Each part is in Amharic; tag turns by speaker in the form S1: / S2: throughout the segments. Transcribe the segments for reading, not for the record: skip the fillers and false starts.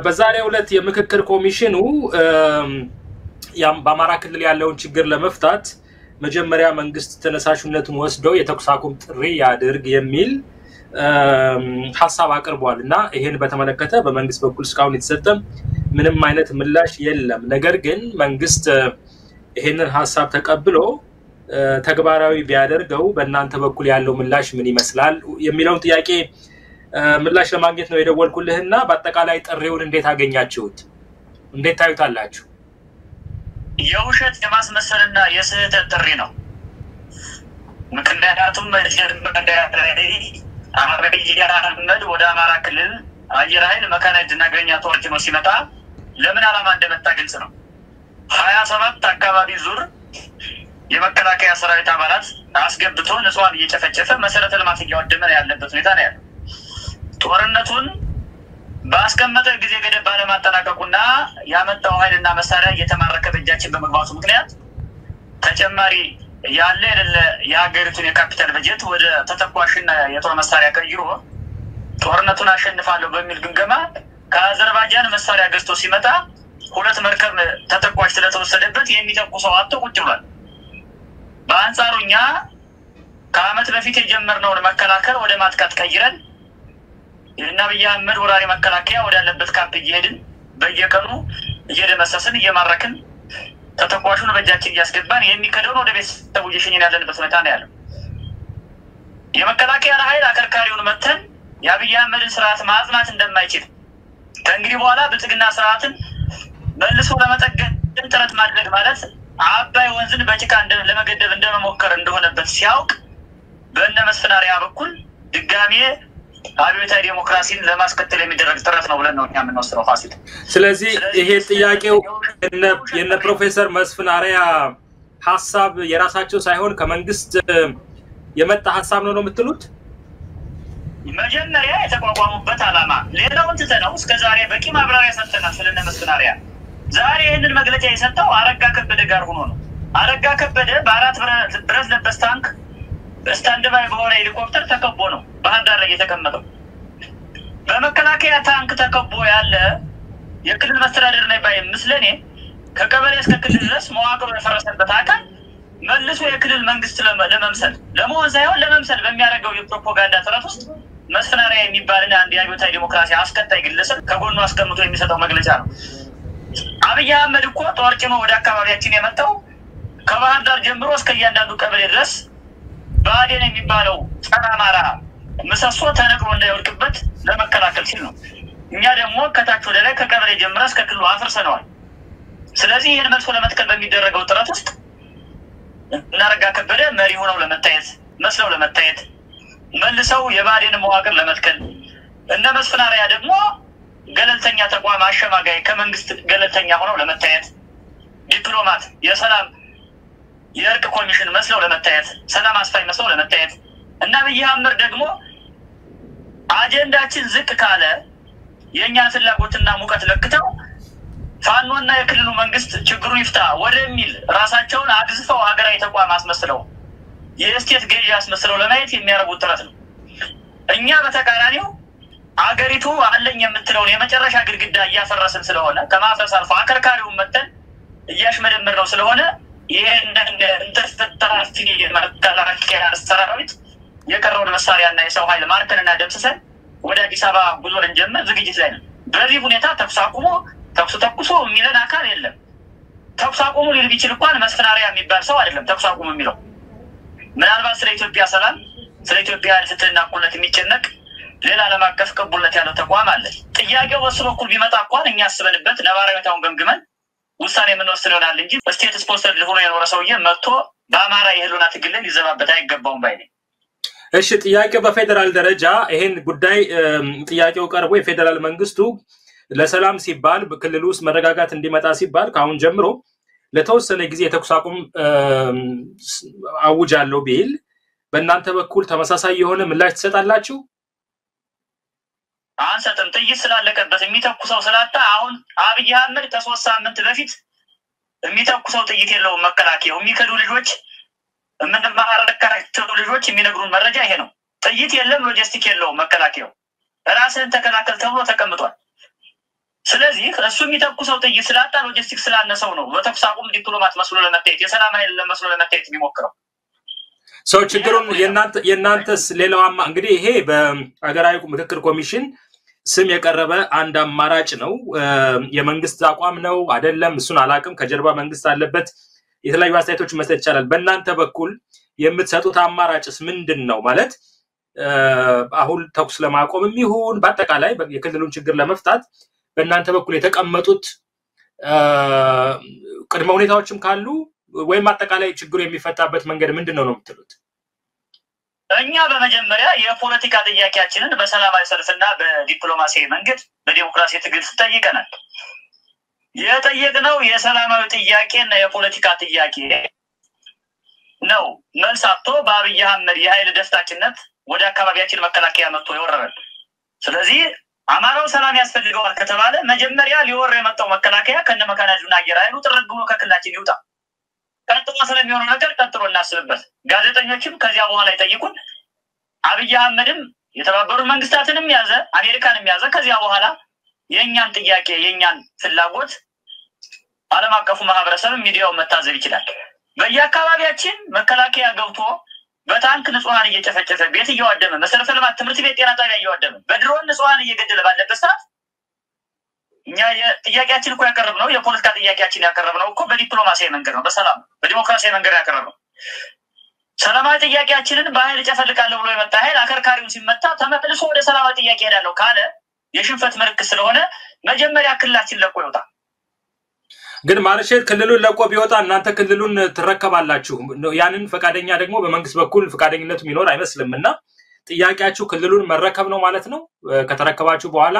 S1: በዛሬው ዕለት የምክክር ኮሚሽኑ በአማራ ክልል ያለውን ችግር ለመፍታት መጀመሪያ መንግስት ተነሳሽነቱን ወስዶ የተኩስ አቁም ጥሪ ያድርግ የሚል ሐሳብ አቅርቧልና ይሄን በተመለከተ በመንግስት በኩል እስካሁን የተሰጠ ምንም አይነት ምላሽ የለም። ነገር ግን መንግስት ይሄንን ሐሳብ ተቀብሎ ተግባራዊ ቢያደርገው በእናንተ በኩል ያለው ምላሽ ምን ይመስላል የሚለውን ጥያቄ ምላሽ ለማግኘት ነው የደወልኩልህና በአጠቃላይ ጥሪውን እንዴት አገኛችሁት? እንዴት ታዩታላችሁ?
S2: የውሸት የማስመሰልና የስህተት ጥሪ ነው። ምክንያቱም አብይ አህመድ ወደ አማራ ክልል አየር ኃይል መካናይዝድና እግረኛ ጦር ጭኖ ሲመጣ ለምን ዓላማ እንደመጣ ግልጽ ነው። 27 አካባቢ ዙር የመከላከያ ሰራዊት አባላት አስገብቶ ንጹሃን እየጨፈጨፈ መሰረተ ልማት እያወደመ ያለበት ሁኔታ ነው ያለው። ጦርነቱን ባስቀመጠ ጊዜ ገደብ ባለማጠናቀቁና ያመጣው ኃይልና መሳሪያ እየተማረከ በእጃችን በመግባቱ ምክንያት ተጨማሪ ያለ የሀገሪቱን የካፒታል በጀት ወደ ተተኳሽና የጦር መሳሪያ ቀይሮ ጦርነቱን አሸንፋለሁ በሚል ግምገማ ከአዘርባይጃን መሳሪያ ገዝቶ ሲመጣ ሁለት መርከብ ተተኳሽ ስለተወሰደበት የሚተኩሰው አጥቶ ቁጭ ብሏል። በአንጻሩኛ ከዓመት በፊት የጀመርነውን መከላከል ወደ ማጥቃት ቀይረን የአብይ አህመድ ወራሪ መከላከያ ወዳለበት ካምፕ እየሄድን በየቀኑ እየደመሰስን እየማረክን ተተኳሹን በእጃችን እያስገባን የሚከደውን ወደ ቤተሰቡ እየሸኘን ያለንበት ሁኔታ ነው ያለው። የመከላከያ ኃይል አከርካሪውን መተን የአብይ አህመድን ስርዓት ማጽናት እንደማይችል ከእንግዲህ በኋላ ብልጽግና ስርዓትን መልሶ ለመጠገን ጥረት ማድረግ ማለት አባይ ወንዝን በጭቃ ለመገደብ እንደመሞከር እንደሆነበት ሲያውቅ በእነ መስፍን አርአያ በኩል ድጋሜ አብዮታዊ ዲሞክራሲን ለማስከተል የሚደረግ ጥረት ነው ብለን ነው እኛ የምንወስደው ፋሲል።
S1: ስለዚህ ይሄ ጥያቄው የነ ፕሮፌሰር መስፍን አርአያ ሐሳብ የራሳቸው ሳይሆን ከመንግስት የመጣ ሐሳብ ነው የምትሉት?
S2: መጀመሪያ የተቋቋሙበት ዓላማ ሌላውን ትተነው እስከዛሬ በቂ ማብራሪያ ሰጥተናል ስለነ መስፍን አርአያ። ዛሬ ይህንን መግለጫ የሰጠው አረጋ ከበደ ጋር ሆኖ ነው። አረጋ ከበደ በአራት ብረት ለበስ ታንክ ስታንድ ባይ በሆነ ሄሊኮፕተር ተከቦ ነው ባህር ዳር ላይ የተቀመጠው። በመከላከያ ታንክ ተከቦ ያለ የክልል መስተዳደር ነው ባይ ምስለኔ ከቀበሌ እስከ ክልል ድረስ መዋቅሩ የፈረሰበት አካል መልሶ የክልል መንግስት ለመምሰል ለመሆን ሳይሆን ለመምሰል በሚያደርገው የፕሮፓጋንዳ ጥረት ውስጥ መስፍን አርአያ የሚባልና አንድ የአብዮታዊ ዲሞክራሲ አስከታይ ግለሰብ ከጎኑ አስቀምጦ የሚሰጠው መግለጫ ነው። አብይ አህመድ እኮ ጦር ጭኖ ወደ አካባቢያችን የመጣው ከባህር ዳር ጀምሮ እስከ እያንዳንዱ ቀበሌ ድረስ ብአዴን የሚባለው ጸረ አማራ ምሰሶ ተነቅሎ እንዳይወድቅበት ለመከላከል ሲል ነው። እኛ ደግሞ ከታች ወደ ላይ ከቀበሌ ጀምሮ እስከ ክልሉ አፍርሰነዋል። ስለዚህ ይህን መልሶ ለመትከል በሚደረገው ጥረት ውስጥ አረጋ ከበደ መሪ ሆነው ለመታየት መስለው ለመታየት መልሰው የብአዴን መዋቅር ለመትከል እነ መስፍን አርአያ ደግሞ ገለልተኛ ተቋም አሸማጋይ ከመንግስት ገለልተኛ ሆነው ለመታየት ዲፕሎማት የሰላም የእርቅ ኮሚሽን መስለው ለመታየት ሰላም አስፋይ መስለው ለመታየት እና አብይ አህመድ ደግሞ አጀንዳችን ዝቅ ካለ የኛን ፍላጎትና ሙቀት ለክተው ፋኖና የክልሉ መንግስት ችግሩ ይፍታ ወደሚል ራሳቸውን አግዝፈው ሀገራዊ ተቋም አስመስለው የስቴት ገዢ አስመስለው ለማየት የሚያደርጉት ጥረት ነው። እኛ በተቃራኒው አገሪቱ አለኝ የምትለውን የመጨረሻ ግድግዳ እያፈረስን ስለሆነ ከማፍረስ አልፎ አከርካሪውን መተን እያሽመደመርነው ስለሆነ ይሄን እንተፈታፊ መከላከያ ሰራዊት የቀረውን መሳሪያና የሰው ኃይል ማርከንና ደምስሰን ወደ አዲስ አበባ ጉዞ ልንጀምር ዝግጅት ላይ ነው። በዚህ ሁኔታ ተኩስ አቁሞ ተኩሶ የሚለን አካል የለም። ተኩስ አቁሙ ሊል ቢችል እንኳን መስፍን አርአያ የሚባል ሰው አይደለም ተኩስ አቁሙ የሚለው። ምናልባት ስለ ኢትዮጵያ ሰላም ስለ ኢትዮጵያ ፍትህና እኩልነት የሚጨነቅ ሌላ ዓለም አቀፍ ቅቡልነት ያለው ተቋም አለ። ጥያቄው በሱ በኩል ቢመጣ እንኳን እኛ አስበንበት ነባራዊታውን ገምግመን ውሳኔ የምንወስድ ይሆናል እንጂ ስቴት ስፖንሰር ሆኖ የኖረ ሰውዬ መጥቶ በአማራ የህልውና ትግል ላይ ሊዘባበት አይገባውም ባይ ነኝ።
S1: እሺ፣ ጥያቄው በፌደራል ደረጃ ይሄን ጉዳይ ጥያቄው ቀርቦ የፌደራል መንግስቱ ለሰላም ሲባል በክልሉ ውስጥ መረጋጋት እንዲመጣ ሲባል ካሁን ጀምሮ ለተወሰነ ጊዜ የተኩስ አቁም አውጃለሁ ቢል በእናንተ በኩል ተመሳሳይ የሆነ ምላሽ ትሰጣላችሁ?
S2: አንሰጥም። ጥይት ስላለቀበት የሚተኩሰው ስላጣ አሁን አብይ አህመድ ከ3 ሳምንት በፊት የሚተኩሰው ጥይት የለውም መከላከያው። የሚከዱ ልጆች የምንማረካቸው ልጆች የሚነግሩን መረጃ ይሄ ነው። ጥይት የለም፣ ሎጂስቲክ የለውም መከላከያው። ራስህን ተከላከል ተብሎ ተቀምጧል። ስለዚህ እሱ የሚተኩሰው ጥይት ስላጣ ሎጂስቲክስ ስላነሰው ነው በተኩስ አቁም ዲፕሎማት መስሎ ለመታየት የሰላም ኃይል መስሎ ለመታየት የሚሞክረው።
S1: ሰው ችግሩን የናንተስ ሌላውማ እንግዲህ ይሄ በአገራዊ ምክክር ኮሚሽን ስም የቀረበ አንድ አማራጭ ነው የመንግስት አቋም ነው አይደለም እሱን አላቅም ከጀርባ መንግስት አለበት የተለያዩ አስተያየቶች መስጠት ይችላል በእናንተ በኩል የምትሰጡት አማራጭስ ምንድነው ማለት አሁን ተኩስ ለማቆምም ይሁን በአጠቃላይ የክልሉን ችግር ለመፍታት በእናንተ በኩል የተቀመጡት ቅድመ ሁኔታዎችም ካሉ ወይም አጠቃላይ ችግሩ የሚፈታበት መንገድ ምንድነው ነው የምትሉት?
S2: እኛ በመጀመሪያ የፖለቲካ ጥያቄያችንን በሰላማዊ ሰልፍና በዲፕሎማሲያዊ መንገድ በዲሞክራሲ ትግል ተጠይቀናል። የጠየቅነው የሰላማዊ ጥያቄና የፖለቲካ ጥያቄ ነው። መልስ አጥቶ በአብይ አህመድ የኃይል ደስታችነት ወደ አካባቢያችን መከላከያ መጥቶ ይወረራል። ስለዚህ አማራው ሰላም ያስፈልገዋል ከተባለ መጀመሪያ ሊወር የመጣው መከላከያ ከነመካናጁና አየር ኃይሉ ጥርግሞ ከክልላችን ይውጣ። ቀጥሎ ስለሚሆነው ነገር ቀጥሎ እናስብበት። ጋዜጠኞችም ከዚያ በኋላ ይጠይቁን። አብይ አህመድም የተባበሩት መንግስታትንም ያዘ አሜሪካንም ያዘ። ከዚያ በኋላ የኛን ጥያቄ የኛን ፍላጎት ዓለም አቀፉ ማህበረሰብ ሚዲያው መታዘብ ይችላል። በየአካባቢያችን መከላከያ ገብቶ በታንክ ንጹሃን እየጨፈጨፈ ቤት እያወደመ መሰረተ ልማት ትምህርት ቤት ጤና ጣቢያ እያወደመ በድሮን ንጹሃን እየገደለ ባለበት ሰዓት እኛ የጥያቄያችን እኮ ያቀረብነው የፖለቲካ ጥያቄያችን ያቀረብነው እኮ በዲፕሎማሲያዊ መንገድ ነው በሰላም በዲሞክራሲያዊ መንገድ ያቀረብነው ሰላማዊ ጥያቄያችንን በኃይል ጨፈልቃለሁ ብሎ የመጣ ኃይል አከርካሪውን ሲመታ ተመልሶ ወደ ሰላማዊ ጥያቄ ሄዳለሁ ካለ የሽንፈት ምልክት ስለሆነ መጀመሪያ ክልላችን ለቆ ይወጣ።
S1: ግን ማርሸት ክልሉን ለቆ ቢወጣ እናንተ ክልሉን ትረከባላችሁ ያንን ፈቃደኛ ደግሞ በመንግስት በኩል ፈቃደኝነቱ የሚኖር አይመስልምና ጥያቄያችሁ ክልሉን መረከብ ነው ማለት ነው ከተረከባችሁ በኋላ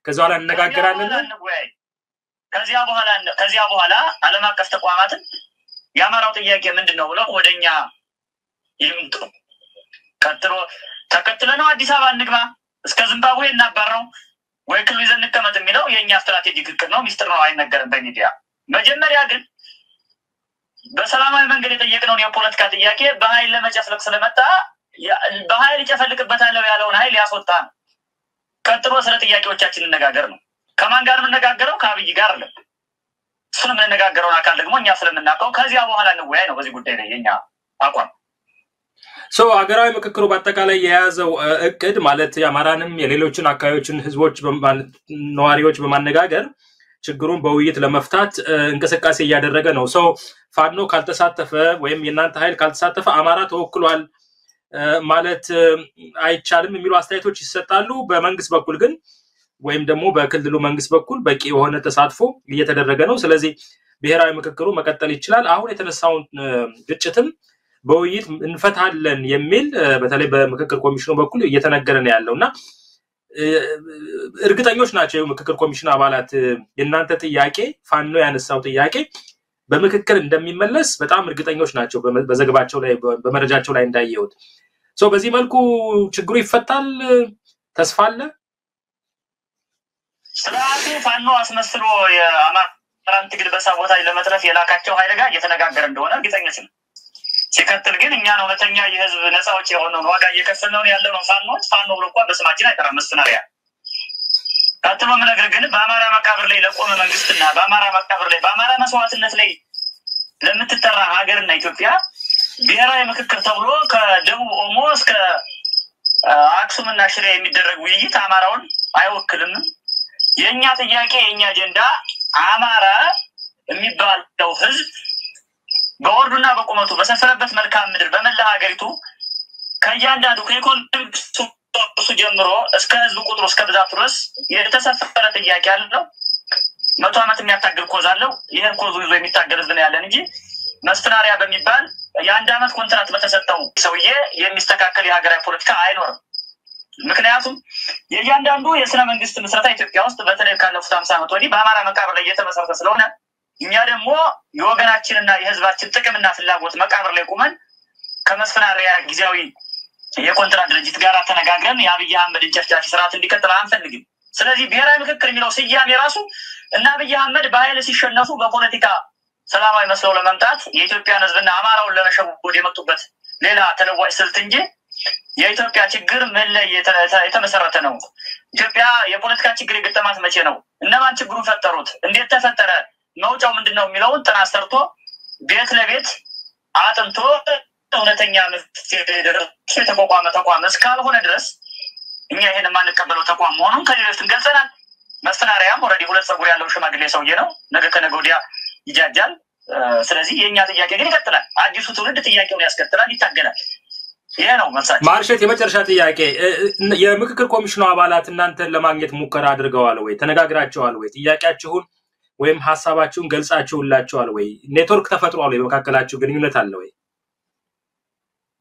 S1: ከዛው ላይ እንነጋገራለን ከዚያ በኋላ ዓለም አቀፍ ተቋማትን ያማራው ጥያቄ ምንድነው ብለው ወደኛ ይምጡ ተከትለነው አዲስ አበባ እንግባ እስከ ዚምባብዌ እናባረው ወይ ክልሉ ይዘን እንቀመጥ የሚለው የኛ ስትራቴጂክ እቅድ ነው ሚስጥር ነው አይነገርም በሚዲያ መጀመሪያ ግን በሰላማዊ መንገድ የጠየቅነው የፖለቲካ ጥያቄ በኃይል ለመጨፍለቅ ስለመጣ በኃይል ይጨፈልቅበታል ያለውን ኃይል ያስወጣ ቀጥሎ ስለ ጥያቄዎቻችን እንነጋገር ነው ከማን ጋር እንነጋገረው ከአብይ ጋር አይደለም እሱን እንነጋገረው አካል ደግሞ እኛ ስለምናቀው ከዚያ በኋላ እንወያይ ነው በዚህ ጉዳይ ላይ የኛ አቋም አገራዊ ምክክሩ በአጠቃላይ የያዘው እቅድ ማለት የአማራንም የሌሎችን አካባቢዎችን ህዝቦች ነዋሪዎች በማነጋገር ችግሩን በውይይት ለመፍታት እንቅስቃሴ እያደረገ ነው ፋኖ ካልተሳተፈ ወይም የናንተ ኃይል ካልተሳተፈ አማራ ተወክሏል ማለት አይቻልም የሚሉ አስተያየቶች ይሰጣሉ በመንግስት በኩል ግን ወይም ደግሞ በክልሉ መንግስት በኩል በቂ የሆነ ተሳትፎ እየተደረገ ነው ስለዚህ ብሔራዊ ምክክሩ መቀጠል ይችላል አሁን የተነሳውን ግጭትም በውይይት እንፈታለን የሚል በተለይ በምክክር ኮሚሽኑ በኩል እየተነገረ ነው ያለውና እርግጠኞች ናቸው ምክክር ኮሚሽኑ አባላት የናንተ ጥያቄ ፋኖ ያነሳው ጥያቄ በምክክር እንደሚመለስ በጣም እርግጠኞች ናቸው በዘገባቸው ላይ በመረጃቸው ላይ እንዳየሁት በዚህ መልኩ ችግሩ ይፈታል ተስፋ አለ
S2: ስራቱ ፋኖ አስመስሎ የአማራን ትግል በሳቦታ ለመጥረፍ የላካቸው ኃይል ጋር እየተነጋገረ እንደሆነ እርግጠኞች ነን ሲከተል ግን እኛ ነው ለተኛ የህዝብ ነፃዎች የሆነው ዋጋ እየከፈለው ያለው ነው ፋኖ ብሎ እንኳን በስማችን አይጠራም መስናሪያ ቀጥሎ ነገር ግን በአማራ መቃብር ላይ ለቆመ መንግስትና በአማራ መቃብር ላይ በአማራ መስዋዕትነት ላይ ለምትጠራ ሀገርና ኢትዮጵያ ብሔራዊ ምክክር ተብሎ ከደቡብ ኦሞ እስከ አክሱምና ሽሬ የሚደረግ ውይይት አማራውን አይወክልም የኛ ጥያቄ የኛ አጀንዳ አማራ የሚባለው ህዝብ በወርዱና በቁመቱ በሰፈረበት መልካም ምድር በመላ ሀገሪቱ ከያንዳንዱ ከኢኮኖሚክሱ ጀምሮ እስከ ህዝብ ቁጥሩ እስከ ብዛቱ ድረስ የተሰፈረ ጥያቄ አለው 100 ዓመት የሚያታግል ኮዝ አለው ይሄን ኮዝ ይዞ የሚታገል ህዝብ ነው ያለን እንጂ መስፈናሪያ በሚባል የአንድ ዓመት ኮንትራክት በተሰጠው ሰውዬ የሚስተካከል የሀገራዊ ፖለቲካ አይኖርም ምክንያቱም የያንዳንዱ የስነ መንግስት መስረታ ኢትዮጵያ ውስጥ በተለይ ካለፉት 50 ዓመት ወዲህ በአማራ መቃብር ላይ የተመሰረተ ስለሆነ እኛ ደግሞ የወገናችንና የህዝባችን ጥቅምና ፍላጎት መቃብር ላይ ቆመን ከመስፈናሪያ ጊዜያዊ የኮንትራት ድርጅት ጋር ተነጋግረን የአብይ አህመድን ጨፍጫፊ ስርዓት እንዲቀጥል አንፈልግም ስለዚህ ብሔራዊ ምክክር የሚለው ስያሜ ራሱ እና አብይ አህመድ በኃይል ሲሸነፉ በፖለቲካ ሰላማዊ መስለው ለመምጣት የኢትዮጵያን ህዝብና አማራውን ለመሸወድ የመጡበት ሌላ ተለዋጭ ስልት እንጂ የኢትዮጵያ ችግር ምን ላይ የተመሰረተ ነው ኢትዮጵያ የፖለቲካ ችግር የገጠማት መቼ ነው? እነማን ችግሩን ፈጠሩት? እንዴት ተፈጠረ? መውጫው ምንድነው የሚለውን ጥናት ሰርቶ ቤት ለቤት አጥንቶ እውነተኛ መፍትሄ የተቋቋመ ተቋም እስካልሆነ ድረስ እኛ ይሄን የማንቀበለው ተቋም መሆኑን ከሌሎች ገልጸናል። መስፈናሪያም ኦልሬዲ ሁለት ጸጉር ያለው ሽማግሌ ሰውዬ ነው። ነገ ከነገ ወዲያ ይጃጃል። ስለዚህ የኛ ጥያቄ ግን ይቀጥላል። አዲሱ ትውልድ ጥያቄውን ያስከትላል፣ ይታገላል። ይሄ ነው መልሳችን።
S1: ማርሸት የመጨረሻ ጥያቄ የምክክር ኮሚሽኑ አባላት እናንተን ለማግኘት ሙከራ አድርገዋል ወይ? ተነጋግራቸዋል ወይ? ጥያቄያችሁን ወይም ሐሳባችሁን ገልጻችሁላቸዋል ወይ? ኔትወርክ ተፈጥሯል ወይ? በመካከላችሁ ግንኙነት አለ ወይ?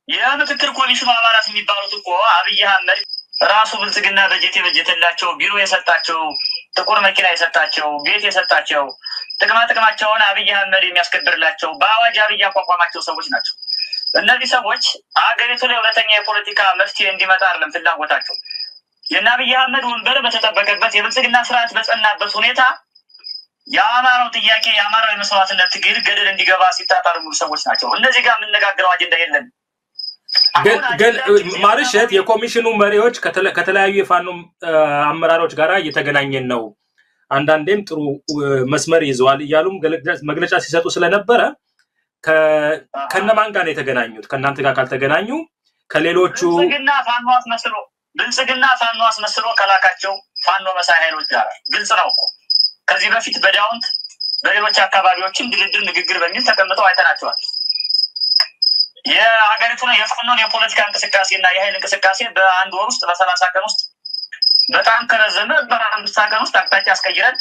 S2: የምክክር ኮሚሽኑ አባላት የሚባሉት እኮ አብይ አህመድ ራሱ ብልጽግና በጀት የበጀተላቸው ቢሮ የሰጣቸው ጥቁር መኪና የሰጣቸው ቤት የሰጣቸው ጥቅማቸውን አብይ አህመድ የሚያስከብርላቸው በአዋጅ አብይ ያቋቋማቸው ሰዎች ናቸው። እነዚህ ሰዎች አገሪቱ ላይ ሁለተኛ የፖለቲካ መፍትሄ እንዲመጣ አይደለም ፍላጎታቸው። የአብይ አህመድ ወንበር በተጠበቀበት የብልጽግና ስርዓት በጸናበት ሁኔታ የአማራው ጥያቄ የአማራው የመስዋዕትነት ትግል ገደል እንዲገባ ሲጣጣሩ ሰዎች ናቸው። እነዚህ ጋር የምንነጋገረው አጀንዳ የለም።
S1: ግን ማርሸት የኮሚሽኑ መሪዎች ከተለያዩ የፋኖ አመራሮች ጋር እየተገናኘን ነው፣ አንዳንዴም ጥሩ መስመር ይዘዋል እያሉም መግለጫ ሲሰጡ ስለነበረ ከነማን ጋር ነው የተገናኙት? ከእናንተ ጋር ካልተገናኙ ከሌሎቹ
S2: ብልጽግና ፋኖ አስመስሎ ከላካቸው ፋኖ መሳይ ኃይሎች ጋር ግልጽ ነው እኮ። ከዚህ በፊት በዳውንት በሌሎች አካባቢዎችም ድርድር ንግግር በሚል ተቀምጠው አይተናቸዋል። የሀገሪቱን የፋኖን የፖለቲካ እንቅስቃሴና የኃይል እንቅስቃሴ በአንድ ወር ውስጥ በ30 ቀን ውስጥ በጣም ከረዘመ በ5 ቀን ውስጥ አቅጣጫ አስቀይረን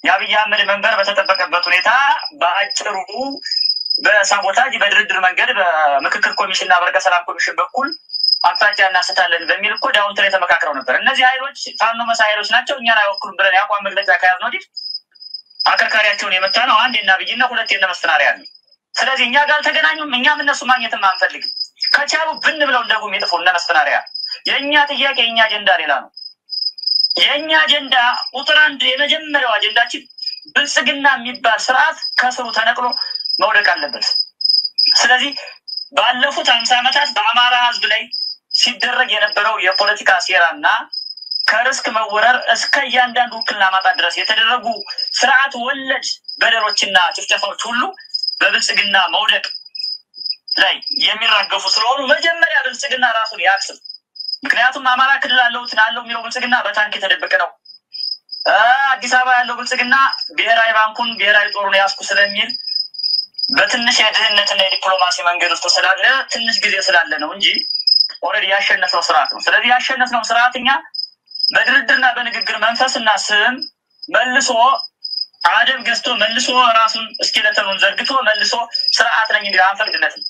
S2: የአብይ አህመድ መንበር በተጠበቀበት ሁኔታ በአጭሩ በሳቦታጅ በድርድር መንገድ በምክክር ኮሚሽንና በርቀ ሰላም ኮሚሽን በኩል አቅጣጫ እናስታለን በሚል እኮ ዳውንት ላይ ተመካክረው ነበር። እነዚህ ኃይሎች ፋኖ መሳይ ኃይሎች ናቸው። እኛን አይወክሉም ብለን ያቋም መግለጫ ከያዝነው ወዲህ አከርካሪያቸውን የመታ ነው። አንድ እና አብይና ሁለት የነ መስፈናሪያ ነው። ስለዚህ እኛ ጋር ተገናኙም፣ እኛም እነሱ ማግኘትም አንፈልግም። ከቻሉ ብን ብለው እንደጉም ይጥፉ እነ መስፈናሪያ። የኛ ጥያቄ የኛ አጀንዳ ሌላ ነው። የኛ አጀንዳ ቁጥር 1 የመጀመሪያው አጀንዳችን ብልጽግና የሚባል ስርዓት ከስሩ ተነቅሎ መውደቅ አለበት። ስለዚህ ባለፉት 50 ዓመታት በአማራ ህዝብ ላይ ሲደረግ የነበረው የፖለቲካ ሴራና ከርስክ መወረር እስከ እያንዳንዱ ውክልና ማጣት ድረስ የተደረጉ ስርዓት ወለድ በደሎችና ጭፍጨፋዎች ሁሉ በብልጽግና መውደቅ ላይ የሚራገፉ ስለሆኑ መጀመሪያ ብልጽግና ራሱን ያክስል። ምክንያቱም አማራ ክልል አለው የሚለው ብልጽግና በታንክ የተደበቀ ነው። አዲስ አበባ ያለው ብልጽግና ብሔራዊ ባንኩን ብሔራዊ ጦሩን ያስኩ ስለሚል በትንሽ የድህነትና የዲፕሎማሲ መንገድ ውስጥ ስላለ ትንሽ ጊዜ ስላለ ነው እንጂ ኦልሬዲ ያሸነፈው ስርዓት ነው። ስለዚህ ያሸነፈው ስርዓትኛ በድርድርና በንግግር መንፈስና ስም መልሶ አደም ገዝቶ መልሶ ራሱን እስኪለተኑን ዘርግቶ መልሶ ስርዓት ነኝ እንዲል አንፈልግለትም።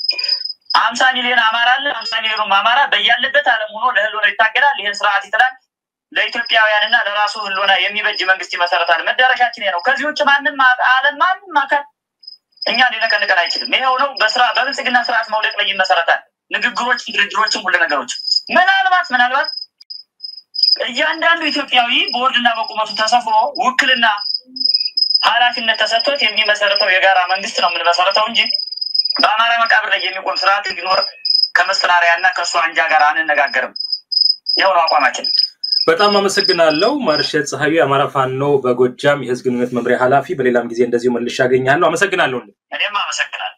S2: 50 ሚሊዮን አማራ አለ። 50 ሚሊዮን አማራ በያለበት ዓለም ሆኖ ለህልውና ይታገላል። ይሄን ስርዓት ይጥላል። ለኢትዮጵያውያንና ለራሱ ህልውና የሚበጅ መንግስት ይመሰረታል። መዳረሻችን ነው። ከዚህ ውጭ ማንም ዓለም ማንም አካል እኛ ሊነቀንቀን አይችልም። ይሄው ነው በብልጽግና ስርዓት መውደቅ ላይ ይመሰረታል። ንግግሮች፣ ድርድሮች፣ ሁሉ ነገሮች ምናልባት እያንዳንዱ ኢትዮጵያዊ ቦርድና በቁመቱ ተሰፍሮ ውክልና ኃላፊነት ተሰጥቶት የሚመሰረተው የጋራ መንግስት ነው የምንመሰረተው እንጂ በአማራ መቃብር ላይ የሚቆም ስርዓት ቢኖር ከመስፈናሪያና ከሱ አንጃ ጋር አንነጋገርም። ይሄው ነው አቋማችን።
S1: በጣም አመሰግናለሁ። ማርሸት ፀሐዩ አማራ ፋኖ በጎጃም የህዝብ ግንኙነት መምሪያ ኃላፊ። በሌላም ጊዜ እንደዚሁ መልሼ አገኛለሁ። አመሰግናለሁ።
S2: እኔም አመሰግናለሁ።